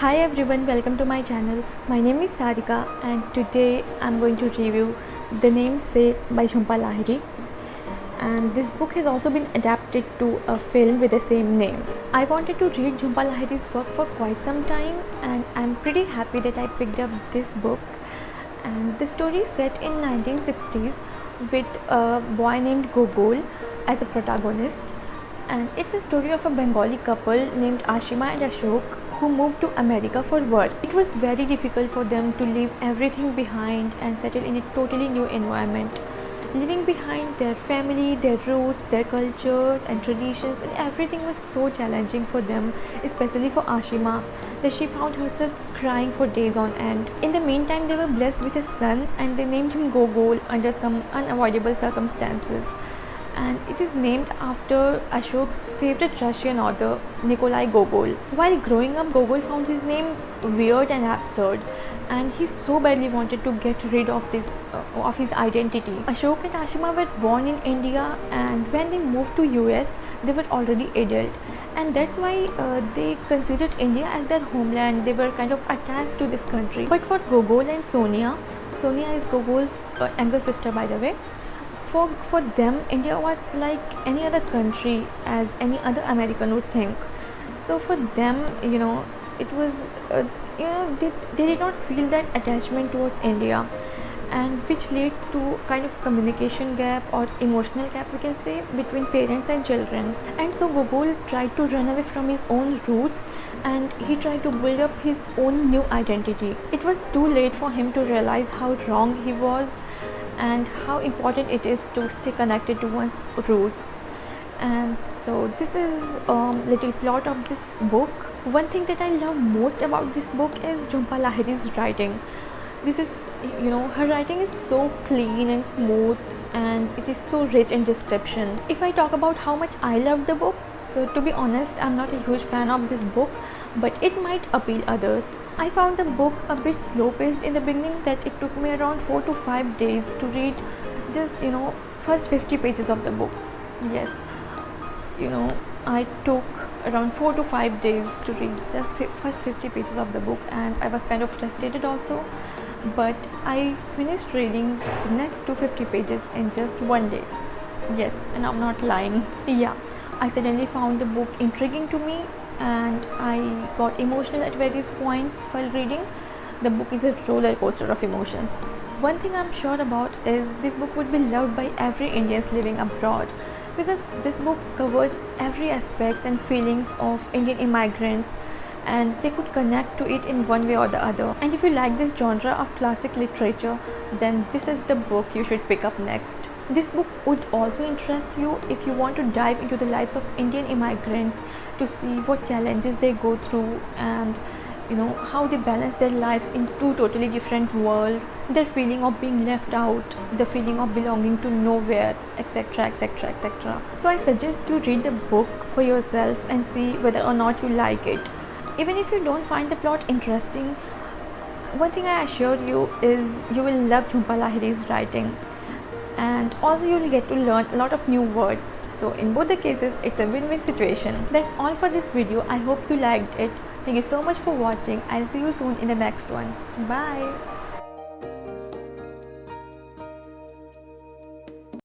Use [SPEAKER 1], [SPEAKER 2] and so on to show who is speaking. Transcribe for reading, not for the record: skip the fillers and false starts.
[SPEAKER 1] Hi everyone, welcome to my channel. My name is Sarika and today I'm going to review The Namesake by Jhumpa Lahiri. And this book has also been adapted to a film with the same name. I wanted to read Jhumpa Lahiri's work for quite some time and I'm pretty happy that I picked up this book. And the story is set in 1960s with a boy named Gogol as a protagonist. And it's a story of a Bengali couple named Ashima and Ashok who moved to America for work. It was very difficult for them to leave everything behind and settle in a totally new environment. Leaving behind their family, their roots, their culture and traditions, and everything was so challenging for them, especially for Ashima, that she found herself crying for days on end. In the meantime, they were blessed with a son and they named him Gogol under some unavoidable circumstances. And it is named after Ashok's favorite Russian author, Nikolai Gogol. While growing up, Gogol found his name weird and absurd, and he so badly wanted to get rid of his identity. Ashok and Ashima were born in India, and when they moved to US, they were already adult, and that's why they considered India as their homeland. They were kind of attached to this country. But for Gogol and Sonia is Gogol's younger sister, by the way. For them, India was like any other country, as any other American would think. So for them, it was, they did not feel that attachment towards India, and which leads to kind of communication gap or emotional gap, we can say, between parents and children. And so Gogol tried to run away from his own roots and he tried to build up his own new identity. It was too late for him to realize how wrong he was and how important it is to stay connected to one's roots. And so this is little plot of this book. One thing that I love most about this book is Jhumpa Lahiri's writing. This is, her writing is so clean and smooth, and it is so rich in description. If I talk about how much I love the book, so to be honest, I'm not a huge fan of this book, but it might appeal others. I found the book a bit slow paced in the beginning, that it took me around 4 to 5 days to read just first 50 pages of the book. Yes, I took around 4 to 5 days to read just first 50 pages of the book, and I was kind of frustrated also, but I finished reading the next 250 pages in just one day. Yes, and I'm not lying. Yeah, I suddenly found the book intriguing to me and I got emotional at various points while reading. The book is a roller coaster of emotions. One thing I'm sure about is this book would be loved by every Indians living abroad, because this book covers every aspects and feelings of Indian immigrants, and they could connect to it in one way or the other. And if you like this genre of classic literature, then this is the book you should pick up next. This book would also interest you if you want to dive into the lives of Indian immigrants to see what challenges they go through, and how they balance their lives in two totally different worlds, their feeling of being left out, the feeling of belonging to nowhere, etc, etc, etc. So I suggest you read the book for yourself and see whether or not you like it. Even if you don't find the plot interesting, one thing I assure you is you will love Jhumpa Lahiri's writing, and also you will get to learn a lot of new words. So in both the cases, it's a win-win situation. That's all for this video. I hope you liked it. Thank you so much for watching. I'll see you soon in the next one. Bye.